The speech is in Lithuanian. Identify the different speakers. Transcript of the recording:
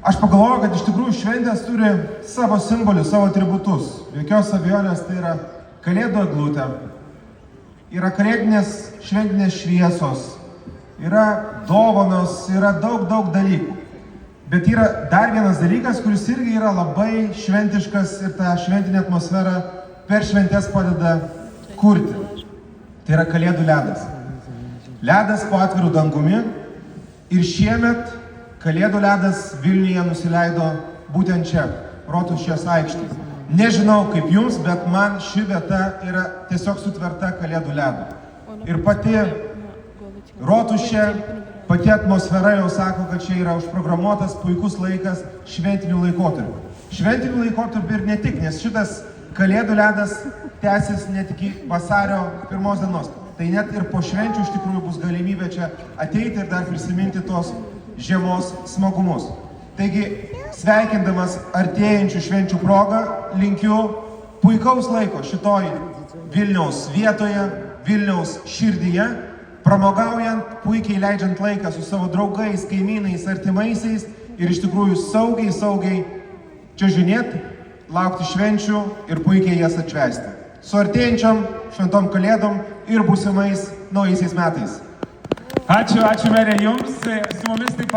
Speaker 1: Aš pagalvoju, kad iš tikrųjų šventės turi savo simbolius, savo atributus. Jokios abejonės tai yra kalėdų eglutė, yra kalėdinės šventinės šviesos, yra dovanos, yra daug dalykų. Bet yra dar vienas dalykas, kuris irgi yra labai šventiškas ir tą šventinę atmosferą per šventes padeda kurti. Tai yra kalėdų ledas. Ledas po atvirų dangumi ir šiemet kalėdų ledas Vilniuje nusileido būtent čia, Rotušės aikštėje. Nežinau kaip jums, bet man ši vieta yra tiesiog sutverta kalėdų ledu. Ir pati Rotušė, pati atmosfera jau sako, kad čia yra užprogramuotas puikus laikas šventinių laikotarpių. Šventinių laikotarpių ir ne tik, nes šitas kalėdų ledas tęsis net iki vasario 1 dienos. Tai net ir po švenčių iš tikrųjų bus galimybė čia ateiti ir dar prisiminti tos žiemos smagumus. Taigi, sveikindamas artėjančių švenčių progą, linkiu puikaus laiko šitoj Vilniaus vietoje, Vilniaus širdyje, pramogaujant, puikiai leidžiant laiką su savo draugais, kaimynais, artimaisiais ir iš tikrųjų saugiai čiuožinėti, laukti švenčių ir puikiai jas atšvęsti. Su artėjančiom šventom kalėdom ir būsimais naujaisiais metais.
Speaker 2: Ačiū merė jums. Su mumis taip pat